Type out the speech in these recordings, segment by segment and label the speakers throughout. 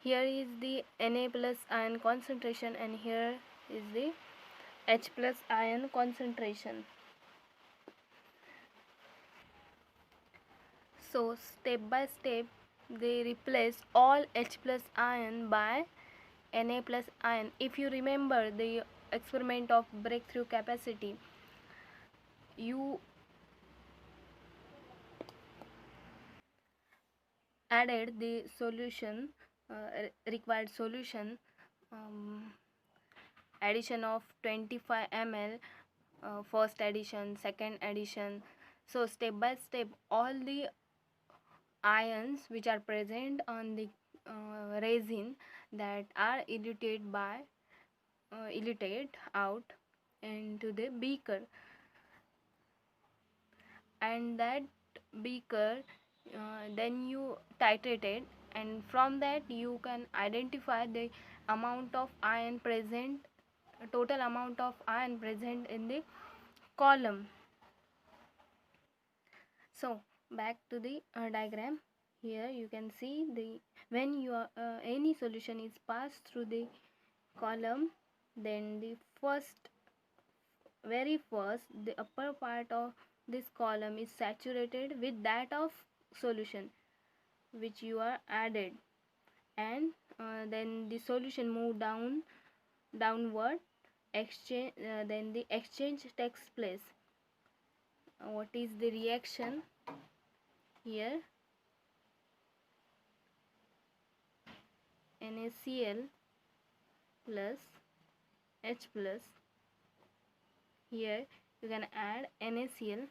Speaker 1: Here is the Na plus ion concentration, and here is the H plus ion concentration. So step by step they replace all H plus ion by Na plus ion. If you remember the experiment of breakthrough capacity, you added the solution, required solution, um, addition of 25 ml, first addition, second addition. So step by step all the ions which are present on the resin that are eluted out into the beaker, and that beaker then you titrate it, and from that you can identify the amount of ion present, total amount of ion present in the column. So back to the diagram. Here you can see the when your any solution is passed through the column, then the very first the upper part of this column is saturated with that of solution which you are added, and then the solution move downward, exchange then the exchange takes place. What is the reaction here? NaCl plus H plus. Here you can add NaCl,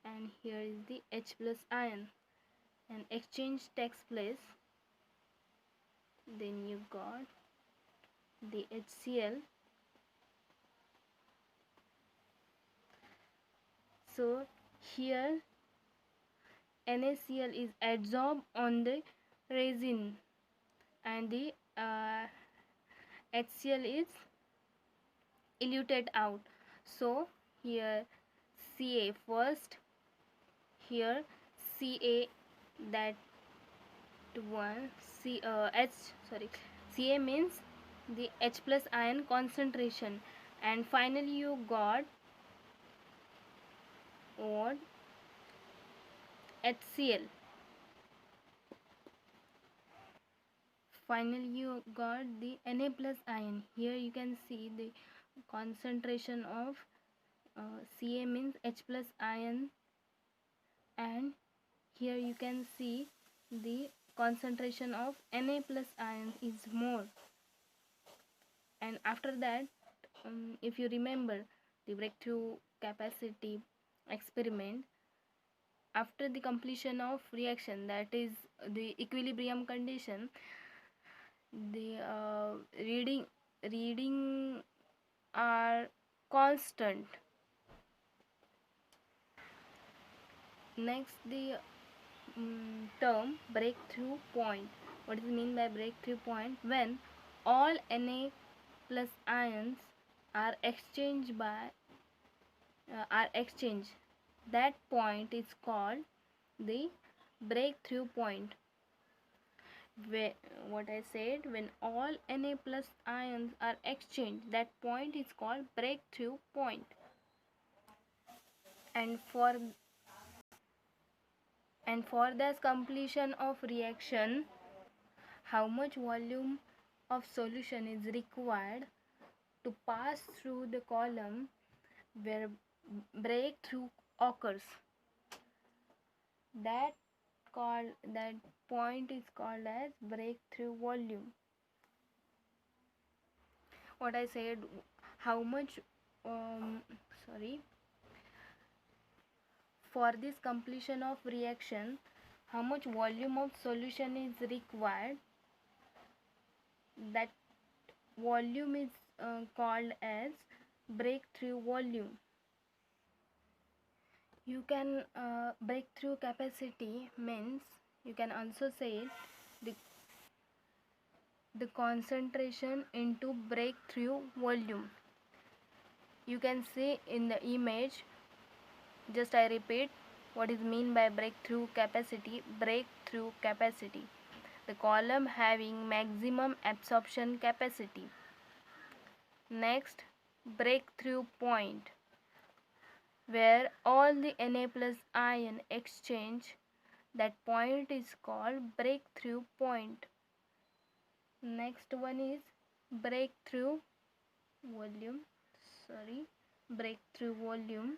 Speaker 1: and here is the H plus ion, and exchange takes place. Then you got the HCl. So here NaCl is adsorbed on the resin, and the HCl is eluted out. So here Ca first, here Ca, that one Ca means the H plus ion concentration, and finally you got what? HCl. Finally you got the Na plus ion. Here you can see the concentration of Ca means H plus ion, and here you can see the concentration of Na plus ion is more. And after that, if you remember the breakthrough capacity experiment, after the completion of reaction, that is the equilibrium condition, the reading are constant. Next, the term breakthrough point. What is mean by breakthrough point? When all Na plus ions are exchanged that point is called the breakthrough point. Where, what I said, when all Na plus ions are exchanged, that point is called breakthrough point. And for this completion of reaction, how much volume of solution is required to pass through the column where breakthrough occurs? That point is called as breakthrough volume. What I said, how much for this completion of reaction, how much volume of solution is required? That volume is called as breakthrough volume. You can breakthrough capacity means, you can also say the concentration into breakthrough volume. You can see in the image, just I repeat what is mean by breakthrough capacity. the column having maximum absorption capacity. Next, breakthrough point, where all the Na plus ion exchange. That point is called breakthrough point. Next one is breakthrough volume. Breakthrough volume.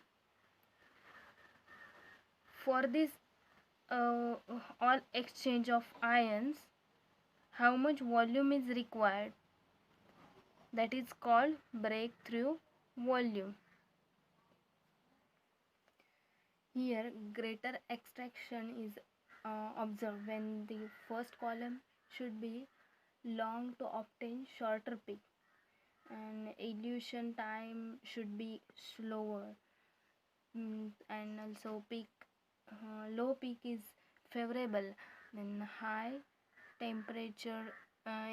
Speaker 1: For this all exchange of ions, how much volume is required? That is called breakthrough volume. Here greater extraction is observed when the first column should be long to obtain shorter peak, and elution time should be slower, and also low peak is favorable, then high temperature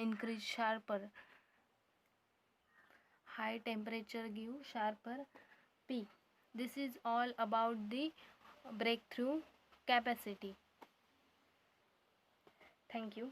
Speaker 1: increase sharper. High temperature give sharper peak. This is all about the breakthrough capacity. Thank you.